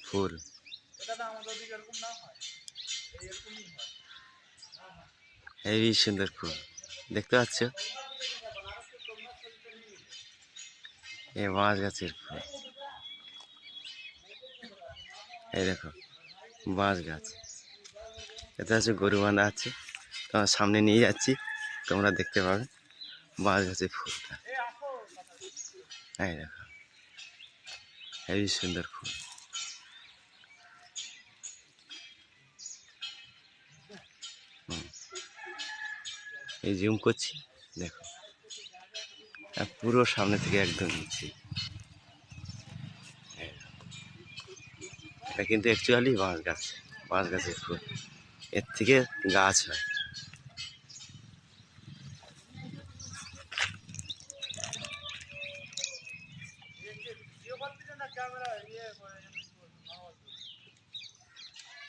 ফুল। Heavy সুন্দর ফুল দেখতে পাচ্ছ, এ বাঁশ গাছের ফুল। এই দেখো বাঁশ গাছ, এটা হচ্ছে গরু বাঁধা আছে, তোমার সামনে নিয়ে যাচ্ছি, তোমরা দেখতে পাবে বাঁশ গাছের ফুলটা। এই দেখো হেবি সুন্দর ফুল। এই জুম করছি দেখো, পুরো সামনে থেকে একদম নিচ্ছি। এটা কিন্তু অ্যাকচুয়ালি বাঁশ গাছ, বাঁশ গাছের ফুল, এর থেকে গাছ হয়।